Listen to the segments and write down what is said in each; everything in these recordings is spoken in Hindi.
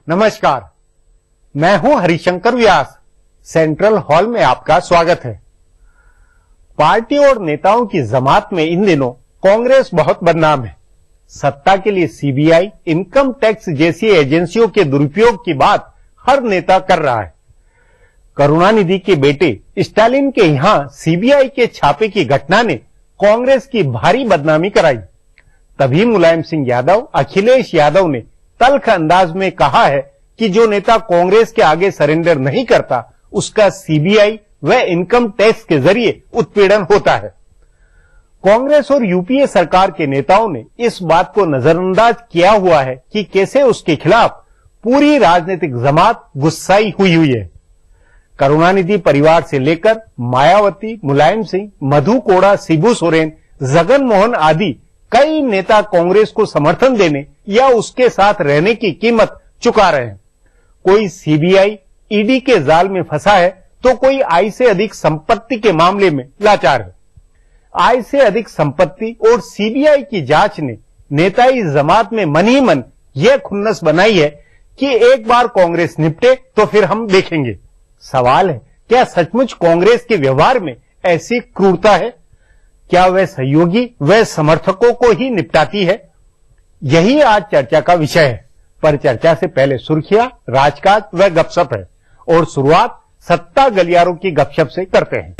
नमस्कार, मैं हूं हरिशंकर व्यास। सेंट्रल हॉल में आपका स्वागत है। पार्टी और नेताओं की जमात में इन दिनों कांग्रेस बहुत बदनाम है। सत्ता के लिए सीबीआई, इनकम टैक्स जैसी एजेंसियों के दुरुपयोग की बात हर नेता कर रहा है। करुणानिधि के बेटे स्टालिन के यहां सीबीआई के छापे की घटना ने कांग्रेस की भारी बदनामी कराई। तभी मुलायम सिंह यादव, अखिलेश यादव ने तल्ख अंदाज में कहा है कि जो नेता कांग्रेस के आगे सरेंडर नहीं करता उसका सीबीआई व इनकम टैक्स के जरिए उत्पीड़न होता है। कांग्रेस और यूपीए सरकार के नेताओं ने इस बात को नजरअंदाज किया हुआ है कि कैसे उसके खिलाफ पूरी राजनीतिक जमात गुस्साई हुई है। करुणानिधि परिवार से लेकर मायावती, मुलायम सिंह, मधु कोड़ा, शिबू सोरेन, जगन मोहन आदि कई नेता कांग्रेस को समर्थन देने या उसके साथ रहने की कीमत चुका रहे हैं। कोई सीबीआई, ईडी के जाल में फंसा है तो कोई आय से अधिक संपत्ति के मामले में लाचार है। आय से अधिक संपत्ति और सीबीआई की जांच ने नेताई जमात में मन ही मन यह खुन्नस बनाई है कि एक बार कांग्रेस निपटे तो फिर हम देखेंगे। सवाल है, क्या सचमुच कांग्रेस के व्यवहार में ऐसी क्रूरता है? क्या वह सहयोगी व समर्थकों को ही निपटाती है? यही आज चर्चा का विषय है। पर चर्चा से पहले सुर्खियां, राजकाज व गपशप है और शुरुआत सत्ता गलियारों की गपशप से करते हैं।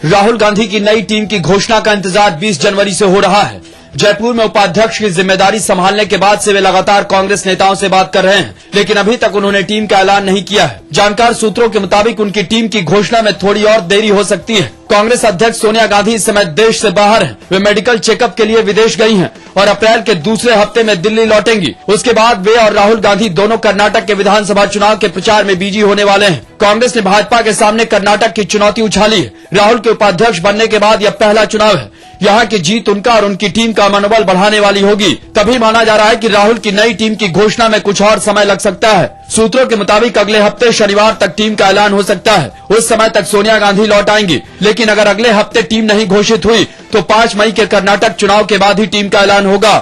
राहुल गांधी की नई टीम की घोषणा का इंतजार 20 जनवरी से हो रहा है। जयपुर में उपाध्यक्ष की जिम्मेदारी संभालने के बाद से वे लगातार कांग्रेस नेताओं से बात कर रहे हैं, लेकिन अभी तक उन्होंने टीम का ऐलान नहीं किया है। जानकार सूत्रों के मुताबिक उनकी टीम की घोषणा में थोड़ी और देरी हो सकती है। कांग्रेस अध्यक्ष सोनिया गांधी इस समय देश से बाहर हैं। वे मेडिकल चेकअप के लिए विदेश गई हैं और अप्रैल के दूसरे हफ्ते में दिल्ली लौटेंगी। उसके बाद वे और राहुल गांधी दोनों कर्नाटक के विधानसभा चुनाव के प्रचार में बिजी होने वाले हैं। कांग्रेस ने भाजपा के सामने कर्नाटक की चुनौती उछाली है। राहुल के उपाध्यक्ष बनने के बाद यह पहला चुनाव है। यहाँ की जीत उनका और उनकी टीम का मनोबल बढ़ाने वाली होगी। तभी माना जा रहा है कि राहुल की नई टीम की घोषणा में कुछ और समय लग सकता है। सूत्रों के मुताबिक अगले हफ्ते शनिवार तक टीम का ऐलान हो सकता है। उस समय तक सोनिया गांधी लौट आएंगी, लेकिन अगर अगले हफ्ते टीम नहीं घोषित हुई तो 5 मई के कर्नाटक चुनाव के बाद ही टीम का ऐलान होगा।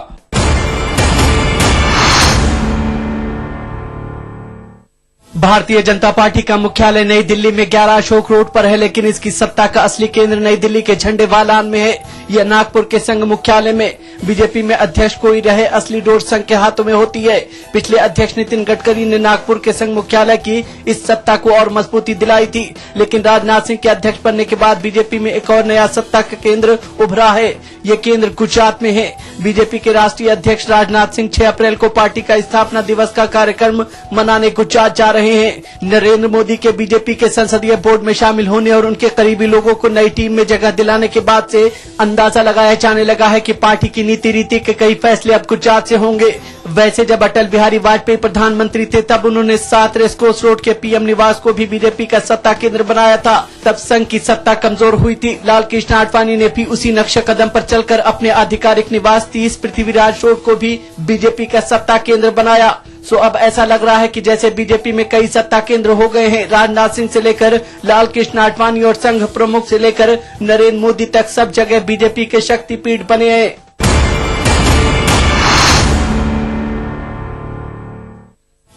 भारतीय जनता पार्टी का मुख्यालय नई दिल्ली में 11 अशोक रोड पर है, लेकिन इसकी सत्ता का असली केंद्र नई दिल्ली के झंडे वालान में है। यह नागपुर के संघ मुख्यालय में बीजेपी में अध्यक्ष कोई रहे, असली डोर संघ के हाथों में होती है। पिछले अध्यक्ष नितिन गडकरी ने नागपुर के संघ मुख्यालय की इस सत्ता को और मजबूती दिलाई थी, लेकिन राजनाथ सिंह के अध्यक्ष बनने के बाद बीजेपी में एक और नया सत्ता का केंद्र उभरा है। ये केंद्र गुजरात में है। बीजेपी के राष्ट्रीय अध्यक्ष राजनाथ सिंह 6 अप्रैल को पार्टी का स्थापना दिवस का कार्यक्रम मनाने गुजरात जा रहे हैं। नरेंद्र मोदी के बीजेपी के संसदीय बोर्ड में शामिल होने और उनके करीबी लोगों को नई टीम में जगह दिलाने के बाद से अंदाजा लगाया जाने लगा है कि पार्टी की नीति रीति के कई फैसले अब गुजरात से होंगे। वैसे जब अटल बिहारी वाजपेयी प्रधानमंत्री थे तब उन्होंने 7 रेसकोर्स रोड के पीएम निवास को भी बीजेपी का सत्ता केंद्र बनाया था। तब संघ की सत्ता कमजोर हुई थी। लाल कृष्ण आडवाणी ने भी उसी नक्शे कदम पर चलकर अपने आधिकारिक निवास 30 पृथ्वीराज रोड को भी बीजेपी का सत्ता केंद्र बनाया। सो अब ऐसा लग रहा है कि जैसे बीजेपी में कई सत्ता केंद्र हो गए हैं। राजनाथ सिंह से लेकर लाल कृष्ण आडवाणी और संघ प्रमुख से लेकर नरेंद्र मोदी तक सब जगह बीजेपी के शक्तिपीठ बने हैं।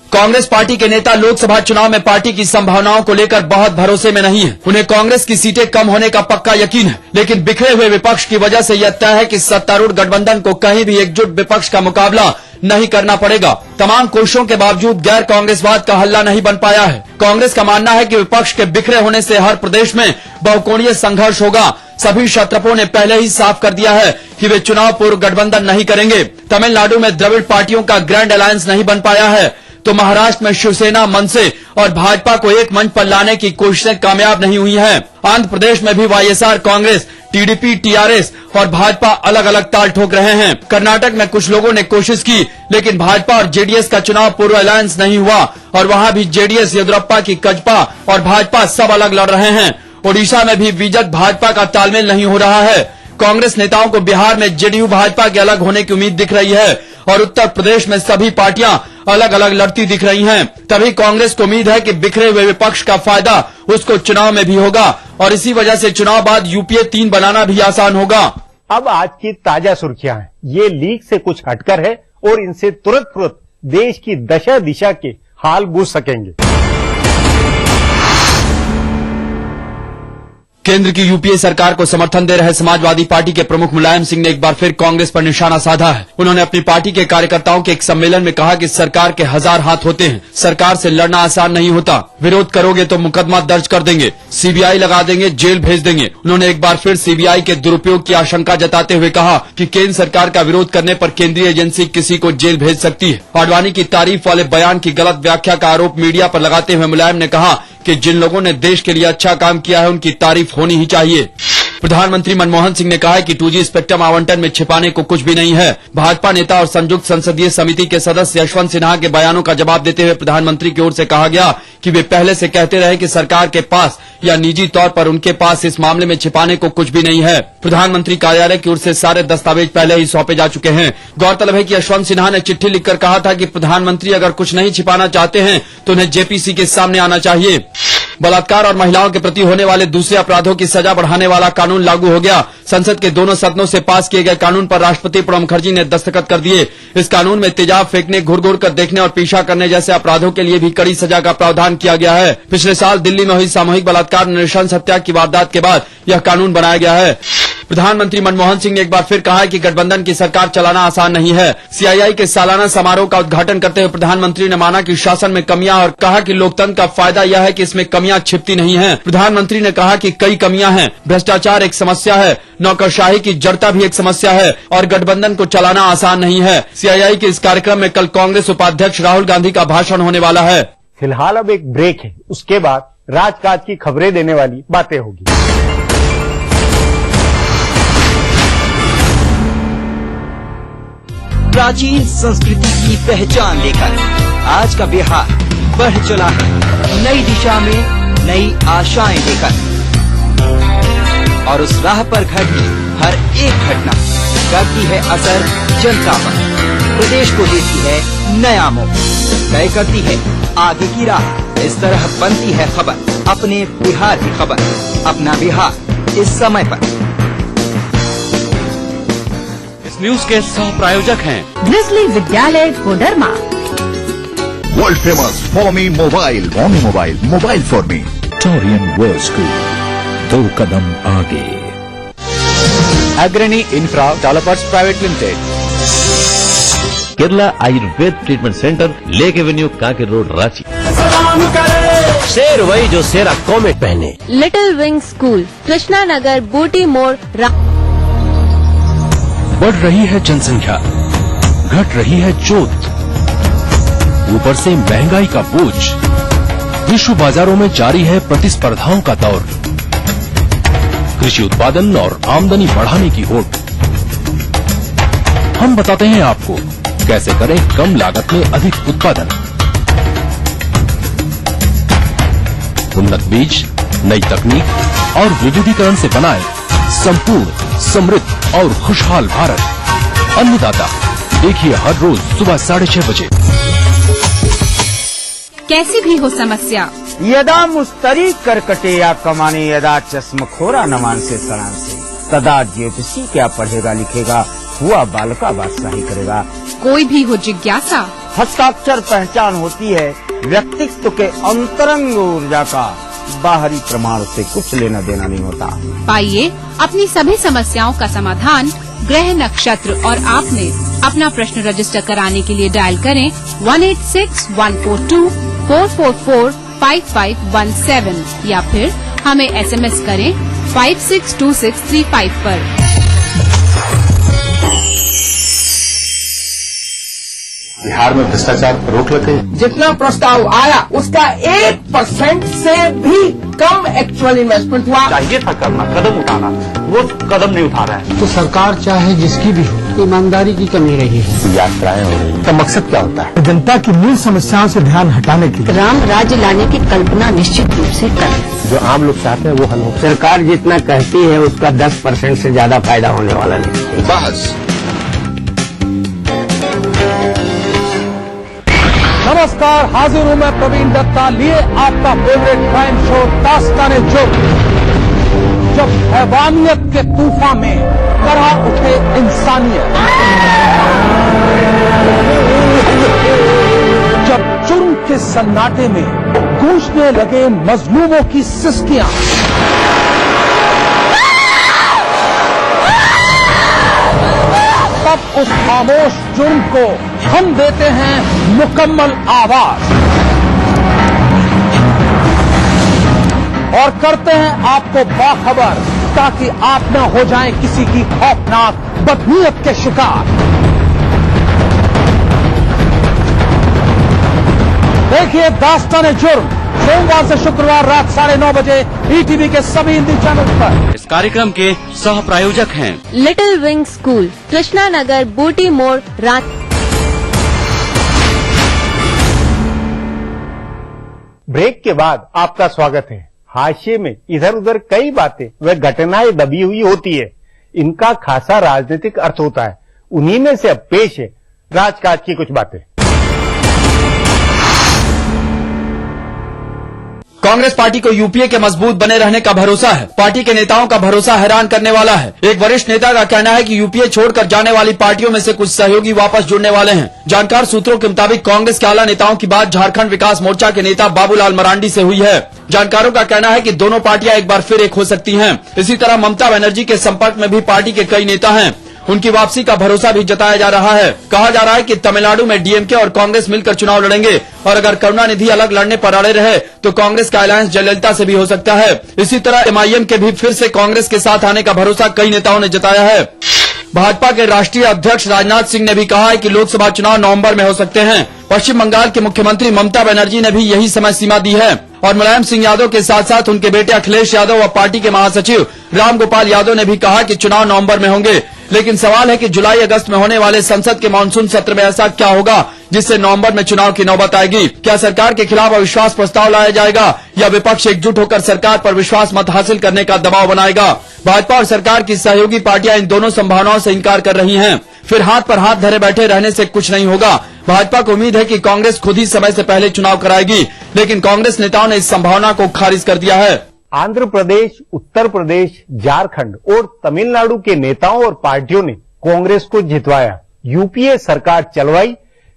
कांग्रेस पार्टी के नेता लोकसभा चुनाव में पार्टी की संभावनाओं को लेकर बहुत भरोसे में नहीं है। उन्हें कांग्रेस की सीटें कम होने का पक्का यकीन है, लेकिन बिखरे हुए विपक्ष की वजह से यह तय है कि सत्तारूढ़ गठबंधन को कहीं भी एकजुट विपक्ष का मुकाबला नहीं करना पड़ेगा। तमाम कोशिशों के बावजूद गैर कांग्रेसवाद का हल्ला नहीं बन पाया है। कांग्रेस का मानना है कि विपक्ष के बिखरे होने से हर प्रदेश में बहुकोणीय संघर्ष होगा। सभी क्षत्रपों ने पहले ही साफ कर दिया है कि वे चुनाव पूर्व गठबंधन नहीं करेंगे। तमिलनाडु में द्रविड़ पार्टियों का ग्रैंड अलायंस नहीं बन पाया है, तो महाराष्ट्र में शिवसेना, मनसे और भाजपा को एक मंच पर लाने की कोशिशें कामयाब नहीं हुई हैं। आंध्र प्रदेश में भी वाईएसआर कांग्रेस, टीडीपी, टीआरएस और भाजपा अलग अलग ताल ठोक रहे हैं। कर्नाटक में कुछ लोगों ने कोशिश की, लेकिन भाजपा और जेडीएस का चुनाव पूर्व अलायंस नहीं हुआ और वहां भी जेडीएस, येदियुरप्पा की कजपा और भाजपा सब अलग लड़ रहे हैं। ओडिशा में भी बीजेपी भाजपा का तालमेल नहीं हो रहा है। कांग्रेस नेताओं को बिहार में जेडीयू भाजपा के अलग होने की उम्मीद दिख रही है और उत्तर प्रदेश में सभी पार्टियां अलग अलग लड़ती दिख रही हैं। तभी कांग्रेस को उम्मीद है कि बिखरे हुए विपक्ष का फायदा उसको चुनाव में भी होगा और इसी वजह से चुनाव बाद यूपीए 3 बनाना भी आसान होगा। अब आज की ताजा सुर्खियां हैं। ये लीक से कुछ हटकर है और इनसे तुरंत देश की दशा दिशा के हाल बूझ सकेंगे। केंद्र की यूपीए सरकार को समर्थन दे रहे समाजवादी पार्टी के प्रमुख मुलायम सिंह ने एक बार फिर कांग्रेस पर निशाना साधा है। उन्होंने अपनी पार्टी के कार्यकर्ताओं के एक सम्मेलन में कहा कि सरकार के 1000 हाथ होते हैं, सरकार से लड़ना आसान नहीं होता, विरोध करोगे तो मुकदमा दर्ज कर देंगे, सीबीआई लगा देंगे, जेल भेज देंगे। उन्होंने एक बार फिर सीबीआई के दुरुपयोग की आशंका जताते हुए कहा कि केंद्र सरकार का विरोध करने पर केंद्रीय एजेंसी किसी को जेल भेज सकती है। आडवाणी की तारीफ वाले बयान की गलत व्याख्या का आरोप मीडिया पर लगाते हुए मुलायम ने कहा कि जिन लोगों ने देश के लिए अच्छा काम किया है उनकी तारीफ होनी ही चाहिए। प्रधानमंत्री मनमोहन सिंह ने कहा है कि 2G स्पेक्ट्रम आवंटन में छिपाने को कुछ भी नहीं है। भाजपा नेता और संयुक्त संसदीय समिति के सदस्य यशवंत सिन्हा के बयानों का जवाब देते हुए प्रधानमंत्री की ओर से कहा गया कि वे पहले से कहते रहे कि सरकार के पास या निजी तौर पर उनके पास इस मामले में छिपाने को कुछ भी नहीं है। प्रधानमंत्री कार्यालय की ओर से सारे दस्तावेज पहले ही सौंपे जा चुके हैं। गौरतलब है कि यशवंत सिन्हा ने चिट्ठी लिखकर कहा था कि प्रधानमंत्री अगर कुछ नहीं छिपाना चाहते हैं तो उन्हें जेपीसी के सामने आना चाहिए। बलात्कार और महिलाओं के प्रति होने वाले दूसरे अपराधों की सजा बढ़ाने वाला कानून लागू हो गया। संसद के दोनों सदनों से पास किए गए कानून पर राष्ट्रपति प्रणब मुखर्जी ने दस्तखत कर दिए। इस कानून में तेजाब फेंकने, घुर कर देखने और पीछा करने जैसे अपराधों के लिए भी कड़ी सजा का प्रावधान किया गया है। पिछले साल दिल्ली में हुई सामूहिक बलात्कार, नृशंस हत्या की वारदात के बाद यह कानून बनाया गया है। प्रधानमंत्री मनमोहन सिंह ने एक बार फिर कहा है कि गठबंधन की सरकार चलाना आसान नहीं है। सीआईआई के सालाना समारोह का उद्घाटन करते हुए प्रधानमंत्री ने माना कि शासन में कमियां और कहा कि लोकतंत्र का फायदा यह है कि इसमें कमियां छिपती नहीं हैं। प्रधानमंत्री ने कहा कि कई कमियां हैं, भ्रष्टाचार एक समस्या है, नौकरशाही की जड़ता भी एक समस्या है और गठबंधन को चलाना आसान नहीं है। सीआईआई के इस कार्यक्रम में कल कांग्रेस उपाध्यक्ष राहुल गांधी का भाषण होने वाला है। फिलहाल अब एक ब्रेक है, उसके बाद राजकाज की खबरें देने वाली बातें होगी। प्राचीन संस्कृति की पहचान लेकर आज का बिहार बढ़ चला है नई दिशा में, नई आशाएं लेकर। और उस राह पर घटी हर एक घटना करती है असर जनता पर, प्रदेश को देती है नया मोड़, तय करती है आगे की राह। इस तरह बनती है खबर, अपने बिहार की खबर, अपना बिहार इस समय पर। न्यूज के सह प्रायोजक हैं Grizzly Vidyalaya Koderma, world famous for me mobile, mobile for me, Taurian world school, 2 कदम आगे। Agrani infra developers private limited, Kerala Ayurveda treatment centre, lake avenue, Kanker road, Ranchi. शेर वही जो शेरा कॉमेट पहने। Little wing school, Krishna Nagar, Booti More. बढ़ रही है जनसंख्या, घट रही है जोत, ऊपर से महंगाई का बोझ, विश्व बाजारों में जारी है प्रतिस्पर्धाओं का दौर, कृषि उत्पादन और आमदनी बढ़ाने की होड़। हम बताते हैं आपको कैसे करें कम लागत में अधिक उत्पादन। उन्नत बीज, नई तकनीक और विविधीकरण से बनाए संपूर्ण, समृद्ध और खुशहाल भारत। अन्नदाता देखिए हर रोज सुबह 6:30 बजे। कैसी भी हो समस्या, यदा मुस्तरी करकटे या कमाने, यदा चश्मखोरा नमान से सलाम से, तदा ज्योतिषी क्या पढ़ेगा लिखेगा, हुआ बालका बादशाही करेगा। कोई भी हो जिज्ञासा, हस्ताक्षर पहचान होती है व्यक्तित्व के अंतरंग ऊर्जा का, बाहरी प्रमाण से कुछ लेना देना नहीं होता। पाइए अपनी सभी समस्याओं का समाधान ग्रह नक्षत्र और आपने अपना प्रश्न रजिस्टर कराने के लिए डायल करें 186-142-444-5517 या फिर हमें SMS करें 562635 पर। बिहार में भ्रष्टाचार पर रोक लगे। जितना प्रस्ताव आया उसका 1% से भी कम एक्चुअल इन्वेस्टमेंट हुआ। चाहिए था करना, कदम उठाना, वो कदम नहीं उठा रहे हैं। तो सरकार चाहे जिसकी भी हो, ईमानदारी की कमी रही है। यात्राएं हो रही हैं। तो मकसद क्या होता है? जनता की मूल समस्याओं से ध्यान हटाने के लिए राम राज्य लाने की कल्पना निश्चित रूप से करें। जो आम लोग चाहते हैं वो हल हो। सरकार जितना कहती है उसका 10% से ज्यादा फायदा होने वाला नहीं। बस नमस्कार, हाजिर हूँ मैं प्रवीण दत्ता लिए आपका फेवरेट क्राइम शो दास्तान-ए-जुर्म। जब हैवानियत के तूफान में करह उठे इंसानियत, जब जुर्म के सन्नाटे में गूंजने लगे मजलूमों की सिसकियां, तब उस खामोश जुर्म को हम देते हैं मुकम्मल आवाज और करते हैं आपको बाखबर, ताकि आप न हो जाएं किसी की खौफनाक बदनीयत के शिकार। देखिए दास्तान जुर्म, सोमवार से शुक्रवार रात 9:30 बजे ईटीवी के सभी हिंदी चैनल पर। इस कार्यक्रम के सह प्रायोजक हैं little wing school, Krishna Nagar, Booti More, Ranchi. Break के बाद आपका स्वागत है। हाशिए में इधर उधर कई बातें व घटनाएं दबी हुई होती है, इनका खासा राजनीतिक अर्थ होता है। उन्हीं में से अब पेश है राजकाज की कुछ बातें। कांग्रेस पार्टी को यूपीए के मजबूत बने रहने का भरोसा है। पार्टी के नेताओं का भरोसा हैरान करने वाला है। एक वरिष्ठ नेता का कहना है कि यूपीए छोड़कर जाने वाली पार्टियों में से कुछ सहयोगी वापस जुड़ने वाले हैं। जानकार सूत्रों के मुताबिक कांग्रेस के आला नेताओं की बात झारखंड विकास मोर्चा के नेता बाबूलाल मरांडी से हुई है। जानकारों का कहना है कि दोनों पार्टियां एक बार फिर एक हो सकती हैं। इसी तरह ममता बनर्जी के संपर्क में भी पार्टी के कई नेता हैं। उनकी वापसी का भरोसा भी जताया जा रहा है। कहा जा रहा है कि तमिलनाडु में डीएमके और कांग्रेस मिलकर चुनाव लड़ेंगे और अगर करुणानिधि अलग लड़ने पर अड़े रहे तो कांग्रेस का अलायंस जयललिता से भी हो सकता है। इसी तरह एमआईएम के भी फिर से कांग्रेस के साथ आने का भरोसा कई नेताओं ने जताया है। भाजपा के राष्ट्रीय अध्यक्ष राजनाथ सिंह ने भी कहा है कि लोकसभा चुनाव नवंबर में हो सकते हैं। पश्चिम बंगाल के मुख्यमंत्री ममता बनर्जी ने भी यही समय सीमा दी है और मुलायम सिंह यादव के साथ साथ उनके बेटे अखिलेश यादव व पार्टी के महासचिव राम गोपाल यादव ने भी कहा कि चुनाव नवंबर में होंगे। लेकिन सवाल है कि जुलाई अगस्त में होने वाले संसद के मानसून सत्र में ऐसा क्या होगा जिससे नवंबर में चुनाव की नौबत आएगी। क्या सरकार के खिलाफ अविश्वास प्रस्ताव लाया जाएगा या विपक्ष एकजुट होकर सरकार पर विश्वास मत हासिल करने का दबाव बनाएगा। भाजपा और सरकार की सहयोगी पार्टियां इन दोनों संभावनाओं से इनकार कर रही हैं। फिर हाथ पर हाथ धरे बैठे रहने से कुछ नहीं होगा। भाजपा को उम्मीद है कि कांग्रेस खुद ही समय से पहले चुनाव कराएगी, लेकिन कांग्रेस नेताओं ने इस संभावना को खारिज कर दिया है। आंध्र प्रदेश, उत्तर प्रदेश, झारखंड और तमिलनाडु के नेताओं और पार्टियों ने कांग्रेस को जितवाया, यूपीए सरकार चलवाई,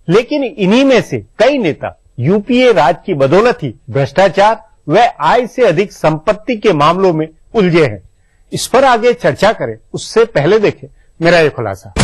लेकिन इन्हीं में से कई नेता यूपीए राज की बदौलत ही भ्रष्टाचार व आय से अधिक संपत्ति के मामलों में उलझे हैं। इस पर आगे चर्चा करें उससे पहले देखें मेरा ये खुलासा।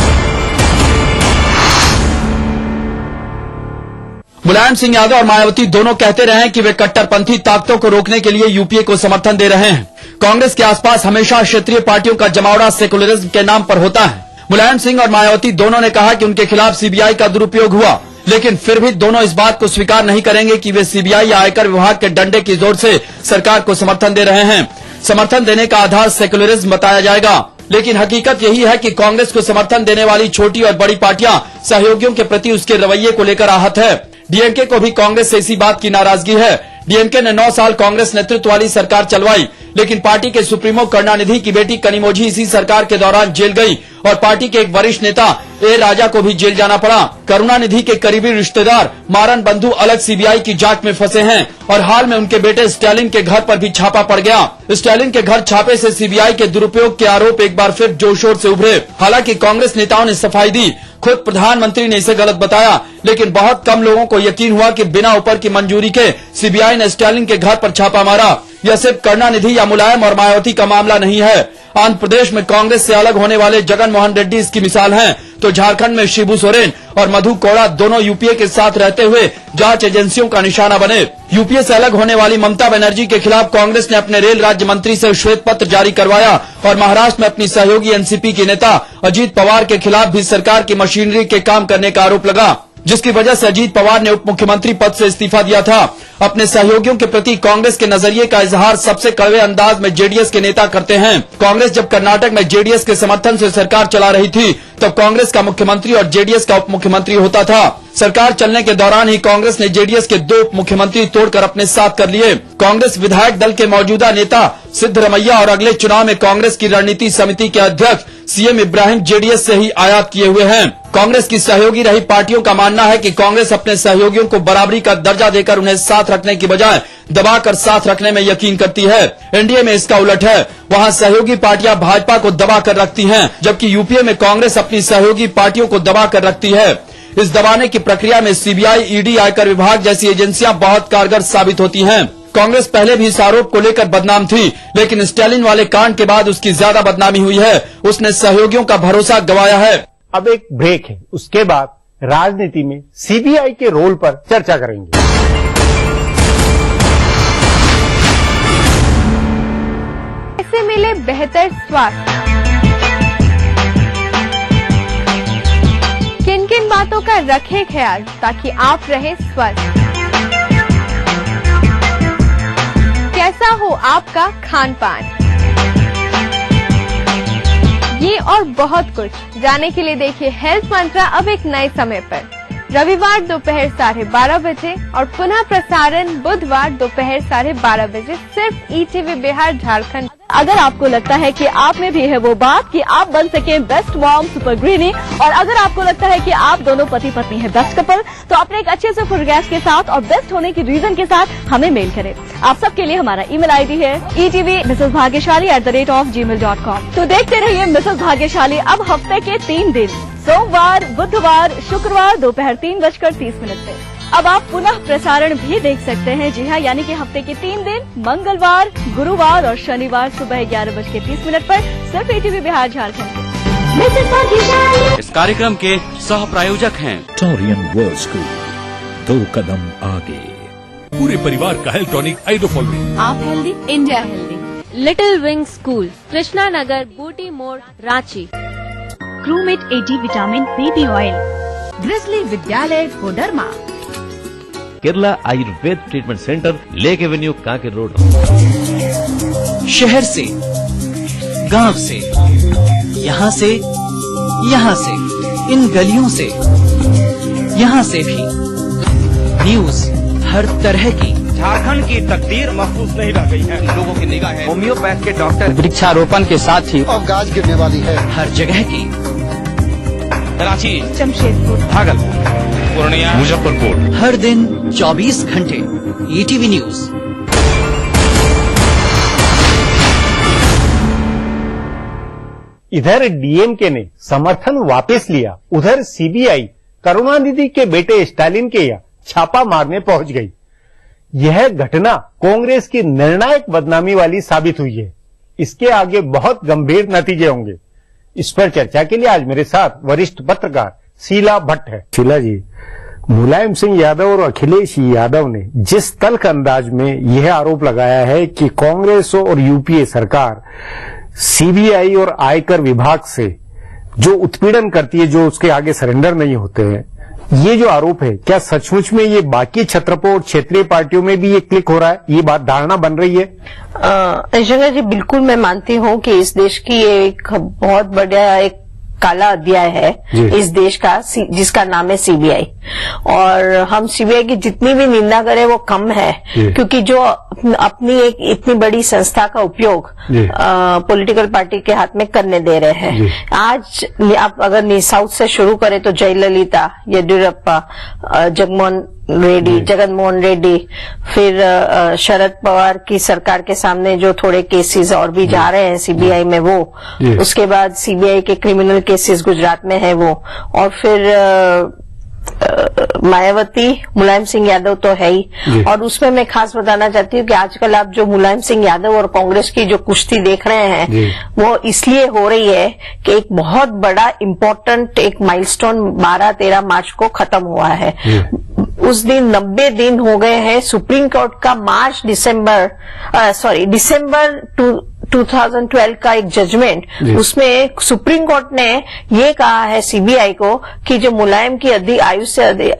मुलायम सिंह यादव और मायावती दोनों कहते रहे कि वे कट्टरपंथी ताकतों को रोकने के लिए यूपीए को समर्थन दे रहे हैं। कांग्रेस के आसपास हमेशा क्षेत्रीय पार्टियों का जमावड़ा सेकुलरिज्म के नाम पर होता है। मुलायम सिंह और मायावती दोनों ने कहा कि उनके खिलाफ सीबीआई का दुरुपयोग हुआ, लेकिन फिर भी दोनों इस बात को स्वीकार नहीं करेंगे कि वे सीबीआई या आयकर विभाग के डंडे की जोर से सरकार को समर्थन दे रहे हैं। समर्थन देने का आधार सेकुलरिज्म बताया जाएगा, लेकिन हकीकत यही है कि कांग्रेस को समर्थन देने वाली छोटी और बड़ी पार्टियां सहयोगियों के प्रति उसके रवैये को लेकर आहत है। डीएमके को भी कांग्रेस से इसी बात की नाराजगी है। डीएमके ने 9 साल कांग्रेस नेतृत्व वाली सरकार चलवाई, लेकिन पार्टी के सुप्रीमो करुणानिधि की बेटी कनिमोझी इसी सरकार के दौरान जेल गई और पार्टी के एक वरिष्ठ नेता ए राजा को भी जेल जाना पड़ा। करुणानिधि के करीबी रिश्तेदार मारन बंधु अलग सीबीआई की जांच में फंसे हैं और हाल में उनके बेटे स्टालिन के घर पर भी छापा पड़ गया। स्टालिन के घर छापे से सीबीआई के दुरुपयोग के आरोप एक बार फिर जोर शोर से उभरे। हालांकि कांग्रेस नेताओं ने सफाई दी, खुद प्रधानमंत्री ने इसे गलत बताया, लेकिन बहुत कम लोगों को यकीन हुआ कि बिना ऊपर की मंजूरी के सीबीआई ने स्टालिन के घर पर छापा मारा। यह सिर्फ करुणानिधि या मुलायम और मायावती का मामला नहीं है। आंध्र प्रदेश में कांग्रेस से अलग होने वाले जगन मोहन रेड्डी इसकी मिसाल हैं, तो झारखंड में शिबू सोरेन और मधु कोड़ा दोनों यूपीए के साथ रहते हुए जांच एजेंसियों का निशाना बने। यूपीए से अलग होने वाली ममता बनर्जी के खिलाफ कांग्रेस ने अपने रेल राज्य मंत्री से श्वेत पत्र जारी करवाया और महाराष्ट्र में अपनी सहयोगी एनसीपी के नेता अजीत पवार के खिलाफ भी सरकार की मशीनरी के काम करने का आरोप लगा, जिसकी वजह से अजीत पवार ने उप मुख्यमंत्री पद से इस्तीफा दिया था। अपने सहयोगियों के प्रति कांग्रेस के नजरिए का इजहार सबसे कड़वे अंदाज में जेडीएस के नेता करते हैं। कांग्रेस जब कर्नाटक में जेडीएस के समर्थन से सरकार चला रही थी, तब कांग्रेस का मुख्यमंत्री और जेडीएस का उप मुख्यमंत्री होता था। सरकार चलने के दौरान ही कांग्रेस ने जेडीएस के 2 उप मुख्यमंत्री तोड़कर अपने साथ कर लिए। कांग्रेस विधायक दल के मौजूदा नेता सिद्धरमैया और अगले चुनाव में कांग्रेस की रणनीति समिति के अध्यक्ष सीएम इब्राहिम जेडीएस से ही आयात किए हुए हैं। कांग्रेस की सहयोगी रही पार्टियों का मानना है कि कांग्रेस अपने सहयोगियों को बराबरी का दर्जा देकर उन्हें साथ रखने की बजाय दबाकर साथ रखने में यकीन करती है। एनडीए में इसका उलट है, वहाँ सहयोगी पार्टियां भाजपा को दबा कर रखती हैं, जबकि यूपीए में कांग्रेस अपनी सहयोगी पार्टियों को दबा कर रखती है। इस दबाने की प्रक्रिया में सीबीआई, ईडी, आयकर विभाग जैसी एजेंसियां बहुत कारगर साबित होती हैं। कांग्रेस पहले भी इस आरोप को लेकर बदनाम थी, लेकिन स्टालिन वाले कांड के बाद उसकी ज्यादा बदनामी हुई है। उसने सहयोगियों का भरोसा गंवाया है। अब एक ब्रेक है, उसके बाद राजनीति में सीबीआई के रोल पर चर्चा करेंगे। कैसे मिले बेहतर स्वास्थ्य, किन किन बातों का रखें ख्याल ताकि आप रहें स्वस्थ, कैसा हो आपका खान पान, ये और बहुत कुछ जानने के लिए देखिए हेल्थ मंत्रा अब एक नए समय पर, रविवार दोपहर 12:30 बजे और पुनः प्रसारण बुधवार दोपहर 12:30 बजे सिर्फ ईटीवी बिहार झारखंड। अगर आपको लगता है कि आप में भी है वो बात कि आप बन सके बेस्ट मॉम सुपर ग्रीनी, और अगर आपको लगता है कि आप दोनों पति पत्नी है बेस्ट कपल, तो अपने एक अच्छे से फुटग्राफ के साथ और बेस्ट होने की रीजन के साथ हमें मेल करें। आप सबके लिए हमारा ईमेल आईडी है etv@gmail.com। तो देखते रहिए मिसेस भाग्यशाली अब हफ्ते के 3 दिन, सोमवार, बुधवार, शुक्रवार दोपहर 3:30 पे। अब आप पुनः प्रसारण भी देख सकते हैं, जी हाँ, यानी कि हफ्ते के 3 दिन, मंगलवार, गुरुवार और शनिवार सुबह 11:30 पर सिर्फ ईटीवी बिहार झारखंड। इस कार्यक्रम के सह प्रायोजक हैं टोरियन वर्ल्ड स्कूल, 2 कदम आगे। पूरे परिवार का हेल्थ टॉनिक आइडोफॉल में। आप healthy, India healthy. Little wing school, Krishna Nagar, Booti More, Ranchi. क्रूमेट 80 vitamin baby oil, Grizzly Vidyalaya Koderma. Kerala Ayurveda treatment centre, lake avenue, Kanker road. शहर से, गांव से, यहाँ से, इन गलियों से, यहाँ से भी न्यूज हर तरह की। झारखंड की तकदीर महफूज नहीं रह गई है। लोगों की निगाह है होम्योपैथ के डॉक्टर, वृक्षारोपण के साथ ही अवगाज गिरने वाली है। हर जगह की। रांची, जमशेदपुर, भागलपुर, पूर्णिया, मुजफ्फरपुर। हर दिन 24 घंटे ईटीवी न्यूज। इधर डीएमके ने समर्थन वापस लिया, उधर सीबीआई करुणानिधि के बेटे स्टालिन के यहाँ छापा मारने पहुंच गई। यह घटना कांग्रेस की निर्णायक बदनामी वाली साबित हुई है। इसके आगे बहुत गंभीर नतीजे होंगे। इस पर चर्चा के लिए आज मेरे साथ वरिष्ठ पत्रकार शीला भट्ट है। शीला जी, मुलायम सिंह यादव और अखिलेश यादव ने जिस तल्ख अंदाज में यह आरोप लगाया है कि कांग्रेस और यूपीए सरकार सीबीआई और आयकर विभाग से जो उत्पीड़न करती है, जो उसके आगे सरेंडर नहीं होते हैं, ये जो आरोप है, क्या सचमुच में ये बाकी छत्रपों और क्षेत्रीय पार्टियों में भी ये क्लिक हो रहा है? ये बात धारणा बन रही है? शंकर जी, बिल्कुल मैं मानती हूँ कि इस देश की ये एक बहुत बड़ा एक काला अध्याय है इस देश का, जिसका नाम है सीबीआई। और हम सीबीआई की जितनी भी निंदा करें वो कम है, क्योंकि जो अपनी एक इतनी बड़ी संस्था का उपयोग पॉलिटिकल पार्टी के हाथ में करने दे रहे हैं। आज आप अगर साउथ से शुरू करें तो जयललिता, येदियुरप्पा, जगनमोहन रेड्डी, फिर शरद पवार की सरकार के सामने जो थोड़े केसेस और भी जा रहे हैं सीबीआई में वो, उसके बाद सीबीआई के क्रिमिनल केसेस गुजरात में है वो, और फिर मायावती, मुलायम सिंह यादव तो है ही। और उसमें मैं खास बताना चाहती हूँ कि आजकल आप जो मुलायम सिंह यादव और कांग्रेस की जो कुश्ती देख रहे हैं वो इसलिए हो रही है कि एक बहुत बड़ा इम्पोर्टेंट एक माइलस्टोन 12-13 मार्च को खत्म हुआ है। उस दिन 90 दिन हो गए हैं सुप्रीम कोर्ट का दिसंबर 2012 का एक जजमेंट, उसमें सुप्रीम कोर्ट ने ये कहा है सीबीआई को कि जो मुलायम की आयु से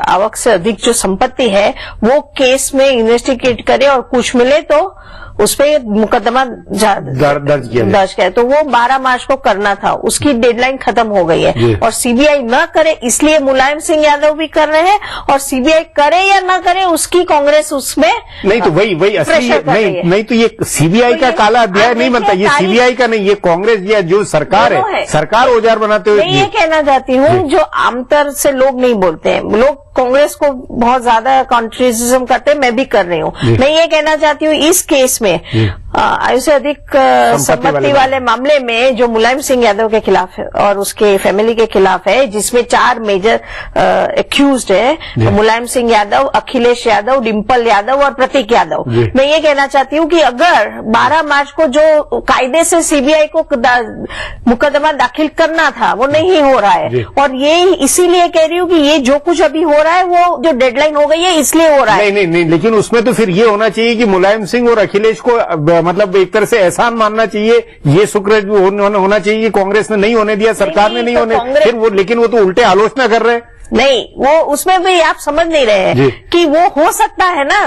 आवक से अधिक जो संपत्ति है वो केस में इन्वेस्टिगेट करे और कुछ मिले तो उस पे मुकदमा दर्ज किया, तो वो 12 मार्च को करना था, उसकी डेडलाइन खत्म हो गई है और सीबीआई न करे इसलिए मुलायम सिंह यादव भी कर रहे हैं, और सीबीआई करे या न करे उसकी कांग्रेस उसमें नहीं, तो वही असली नहीं तो ये सीबीआई का काला अध्याय नहीं बनता, ये सीबीआई का नहीं, ये कांग्रेस या जो सरकार है, सरकार औजार बनाते हुए। मैं ये कहना चाहती हूँ जो आमतौर से लोग नहीं बोलते हैं, लोग कांग्रेस को बहुत ज्यादा कॉन्ट्रिज्म करते हैं, मैं भी कर रही हूँ। मैं ये कहना चाहती हूँ इस केस में आयु से अधिक संपत्ति वाले मामले में जो मुलायम सिंह यादव के खिलाफ है और उसके फैमिली के खिलाफ है, जिसमें 4 मेजर एक्यूज्ड है, मुलायम सिंह यादव, अखिलेश यादव, डिम्पल यादव और प्रतीक यादव। मैं ये कहना चाहती हूँ कि अगर 12 मार्च को जो कायदे से सीबीआई को मुकदमा दाखिल करना था वो नहीं हो रहा है, और ये इसीलिए कह रही हूँ कि ये जो कुछ अभी हो रहा है वो जो डेडलाइन हो गई है इसलिए हो रहा है। नहीं, लेकिन उसमें तो फिर ये होना चाहिए कि मुलायम सिंह और अखिलेश को मतलब एक तरह से एहसान मानना चाहिए, ये शुक्र होना चाहिए कि कांग्रेस ने नहीं होने दिया, सरकार ने नहीं होने, फिर वो, लेकिन वो तो उल्टे आलोचना कर रहे हैं। नहीं, वो उसमें भी आप समझ नहीं रहे हैं कि वो हो सकता है ना,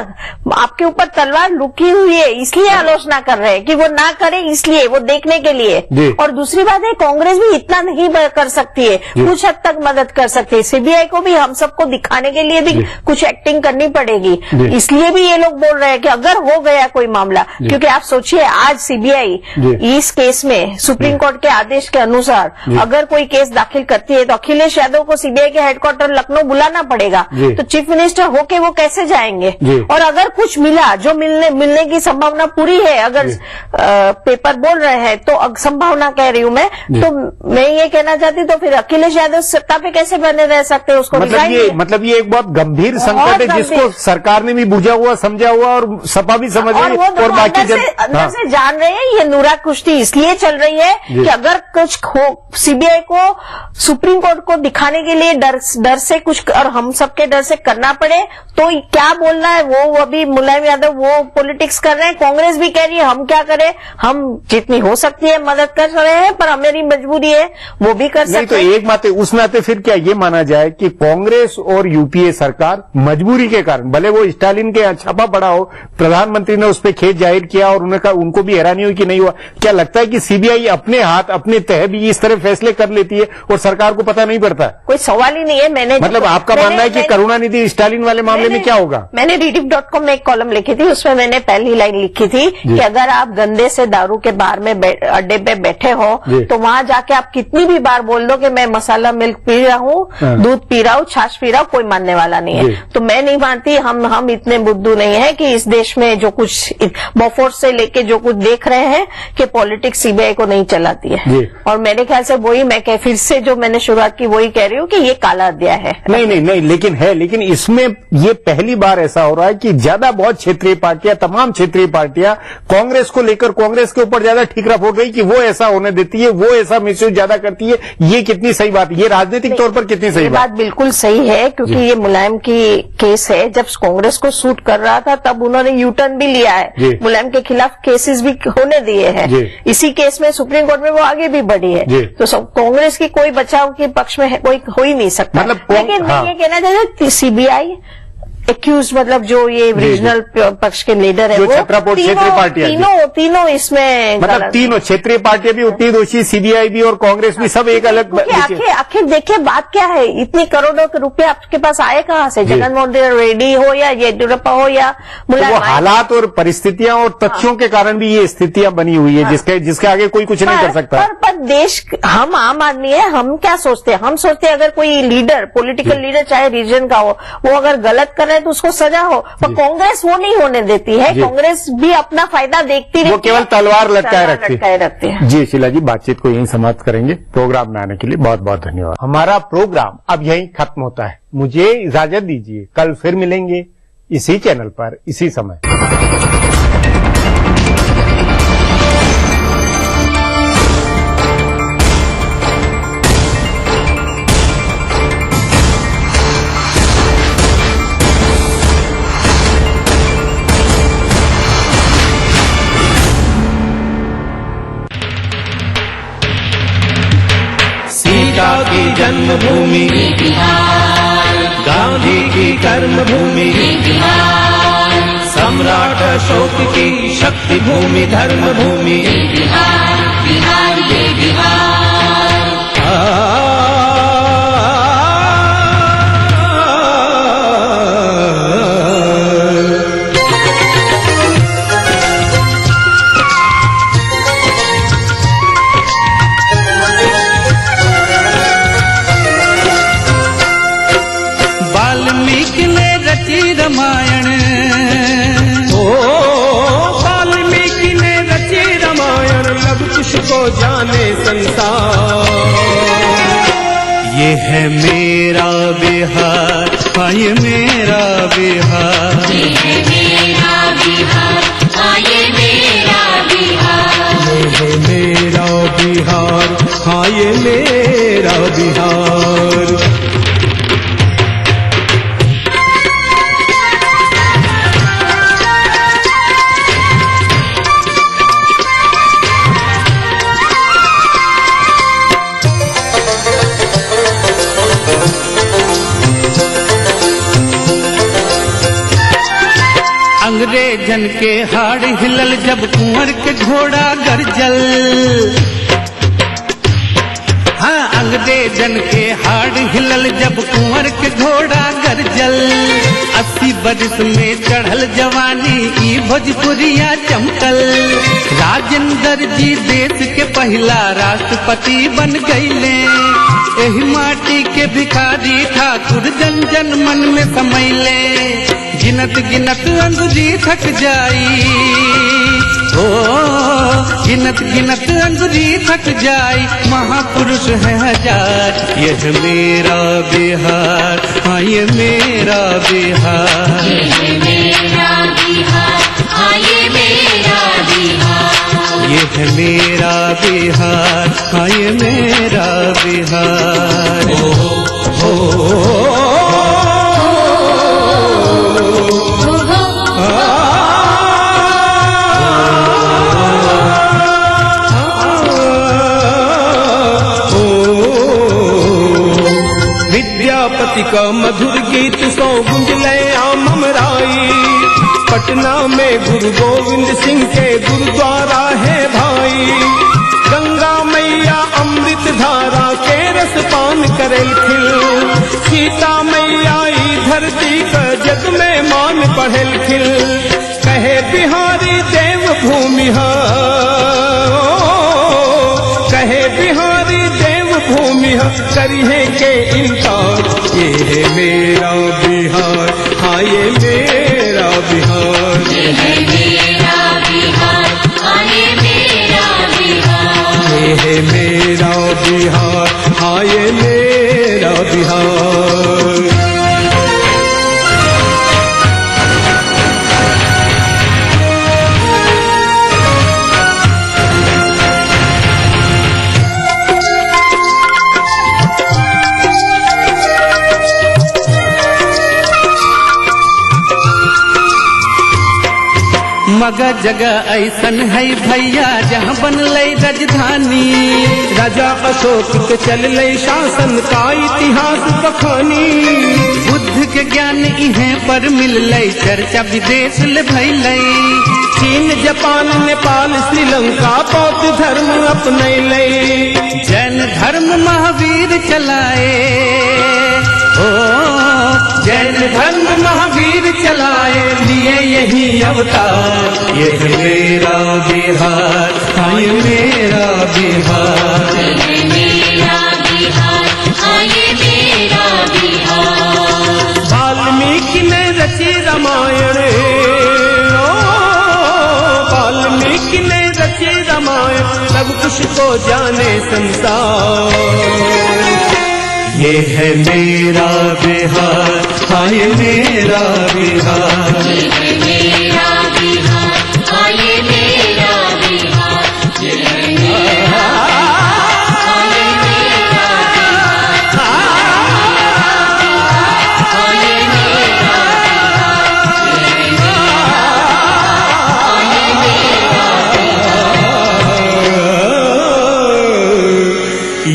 आपके ऊपर तलवार लुकी हुई है इसलिए आलोचना कर रहे हैं कि वो ना करे, इसलिए वो देखने के लिए। और दूसरी बात है कांग्रेस भी इतना नहीं कर सकती है, कुछ हद तक मदद कर सकती है, सीबीआई को भी हम सबको दिखाने के लिए भी कुछ एक्टिंग करनी पड़ेगी, इसलिए भी ये लोग बोल रहे हैं कि अगर हो गया कोई मामला, क्योंकि आप सोचिए आज सीबीआई इस केस में सुप्रीम कोर्ट के आदेश के अनुसार अगर कोई केस दाखिल करती है तो अखिलेश यादव को सीबीआई के हेडक्वार्टर लखनऊ बुलाना पड़ेगा, तो चीफ मिनिस्टर होके वो कैसे जाएंगे? और अगर कुछ मिला, जो मिलने की संभावना पूरी है, अगर पेपर बोल रहे हैं तो संभावना कह रही हूं मैं, तो मैं ये कहना चाहती तो फिर अखिलेश यादव सत्ता पे कैसे बने रह सकते हैं? उसको मतलब ये एक बहुत गंभीर संकट है जिसको सरकार ने भी बुझा हुआ, समझा हुआ और सपा भी समझ रही है, और बाकी अंदर से जान रहे हैं। ये नूरा कुश्ती इसलिए चल रही है कि अगर कुछ सीबीआई को सुप्रीम कोर्ट को दिखाने के लिए डर से कुछ, और हम सबके डर से करना पड़े, तो क्या बोलना है वो अभी मुलायम यादव वो पॉलिटिक्स कर रहे हैं, कांग्रेस भी कह रही है हम क्या करें, हम जितनी हो सकती है मदद कर रहे हैं, पर हमारी मजबूरी है वो भी कर सकते हैं। नहीं तो एक बात है, उस नाते फिर क्या ये माना जाए कि कांग्रेस और यूपीए सरकार मजबूरी के कारण, भले वो स्टालिन के छापा पड़ा हो, प्रधानमंत्री ने उस पर खेद जाहिर किया और उनको भी हैरानी हुई कि नहीं हुआ, क्या लगता है कि सीबीआई अपने हाथ अपने तह भी इस तरह फैसले कर लेती है और सरकार को पता नहीं पड़ता? कोई सवाल ही नहीं है। मैंने मतलब आपका मानना है कि करुणानिधि स्टालिन वाले मामले में क्या होगा? मैंने rediff.com में एक कॉलम लिखी थी, उसमें मैंने पहली लाइन लिखी थी कि अगर आप गंदे से दारू के बार में अड्डे पे बैठे हो तो वहां जाके आप कितनी भी बार बोल दो कि मैं मसाला मिल्क पी रहा हूँ, दूध पी रहा हूँ, छाछ पी रहा हूँ, कोई मानने वाला नहीं है। तो मैं नहीं मानती, हम इतने बुद्धू नहीं है कि इस देश में जो कुछ बोफोर्स से लेके जो कुछ देख रहे हैं कि पॉलिटिक्स सीबीआई को नहीं चलाती है। और मेरे ख्याल से वही मैं फिर से जो मैंने शुरुआत की वही कह रही हूँ कि ये काला अध्याय है। नहीं, लेकिन इसमें ये पहली बार ऐसा हो रहा है कि ज्यादा बहुत क्षेत्रीय पार्टियां, तमाम क्षेत्रीय पार्टियां कांग्रेस को लेकर कांग्रेस के ऊपर ज्यादा ठीकरा फोड़ रही कि वो ऐसा होने देती है, वो ऐसा मिसयूज ज्यादा करती है। ये कितनी सही बात है? ये राजनीतिक तौर पर कितनी सही बात? बिल्कुल सही है, क्योंकि ये मुलायम की केस है, जब कांग्रेस को सूट कर रहा था तब उन्होंने यू टर्न भी लिया है, मुलायम के खिलाफ केसेस भी होने दिए हैं, इसी केस में सुप्रीम कोर्ट में वो आगे भी बढ़ी है, तो कांग्रेस की कोई बचाव के पक्ष में कोई हो ही नहीं सकता। लेकिन मैं ये कहना चाहती हूँ सीबीआई एक्यूज मतलब जो ये रीजनल पक्ष के लीडर है, वो तीनों इसमें मतलब तीनों क्षेत्रीय पार्टियां भी उतनी दोषी, सीबीआई भी और कांग्रेस भी, सब एक अलग। आखिर देखिए बात क्या है, इतनी करोड़ों के रुपए आपके पास आए कहाँ से? जगनमोहन रेड्डी हो या येदियुरप्पा हो या मुलायम, वो हालात और परिस्थितियां और तथ्यों के कारण भी ये स्थितियां बनी हुई है, जिसके आगे कोई कुछ नहीं कर सकता। पर देश, हम आम आदमी है, हम क्या सोचते हैं? हम सोचते हैं अगर कोई लीडर, पॉलिटिकल लीडर चाहे रीजन का हो, वो अगर गलत कर रहे हैं तो उसको सजा हो, पर कांग्रेस वो नहीं होने देती है। कांग्रेस भी अपना फायदा देखती रहती है, वो केवल तलवार लटकाए रखती है। जी शीला जी, बातचीत को यहीं समाप्त करेंगे। प्रोग्राम में आने के लिए बहुत बहुत धन्यवाद। हमारा प्रोग्राम अब यहीं खत्म होता है, मुझे इजाजत दीजिए, कल फिर मिलेंगे इसी चैनल पर इसी समय। सीता की जन्मभूमि गांधी की कर्मभूमि सम्राट अशोक की शक्ति भूमि धर्म भूमि बिहार बिहार ये वाल्मीकि ने रची रामायण वाल्मीकि ने रची रामायण लव कुश को जाने संसार ये है मेरा बिहार हाँ ये मेरा बिहार ये है मेरा बिहार हाँ ये मेरा बिहार ये है मेरा बिहार हाँ ये मेरा बिहार अंग्रेजन के हाड़ हिलल जब कुंवर के घोड़ा गरजल हाँ अंग्रेजन के हाड़ हिलल जब कुंवर के घोड़ा गरजल 80 बरस में चढ़ल जवानी ई भोजपुरिया चमकल राजेंद्र जी देश के पहला राष्ट्रपति बन गईले एही माटी के भिखारी ठाकुर जन जन मन में समैले गिनत गिनत अंगुरी थक जाई ओ गिनत गिनत अंगुरी थक जाई महापुरुष है हजार ये है मेरा बिहार हाँ ये मेरा बिहार ये है मेरा बिहार हाँ ये मेरा बिहार ये है मेरा बिहार हाँ ये मेरा बिहार विद्यापति का मधुर गीत सौ गुंजले ममराई पटना में गुरु गोविंद सिंह के गुरुद्वारा है भाई गंगा मैया अमृत धारा के रस पान करेल खिल सीता मैया ई धरती का जग में मान पढ़ेल खिल कहे बिहारी देव भूमि कहे बिहारी देव भूमि करिए के इनकार ये है मेरा बिहार हाँ ये मेरा बिहार ये है मेरा बिहार हाँ ये मेरा बिहार ये है मेरा बिहार हाँ ये मेरा बिहार मगर जगह ऐसन है भैया जहाँ बनले राजधानी राजा अशोक के चलले शासन का इतिहास बखानी बुद्ध के ज्ञान इहे पर मिलले चर्चा विदेश ले भैले चीन जापान नेपाल श्रीलंका बौद्ध धर्म अपनैले जैन धर्म महावीर चलाए ओ जैन धर्म महावीर चलाए लिए यही अवतार ये है मेरा बिहार हाँ ये मेरा बिहार ये है मेरा बिहार हाँ ये मेरा बिहार वाल्मीकि ने रची रामायण वाल्मीकि ने रची रामायण सब कुछ को जाने संसार ये है मेरा बिहार हाँ ये मेरा बिहार ये है मेरा बिहार हाँ ये मेरा बिहार ये है मेरा हाँ ये मेरा हाँ ये मेरा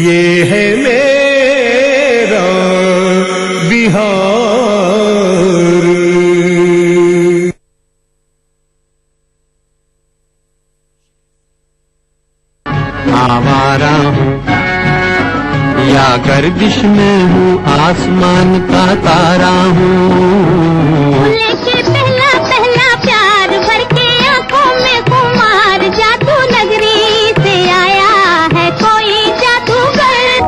ये है मेरा बिहार क्या गर्दिश में हूँ, आसमान का तारा हूँ।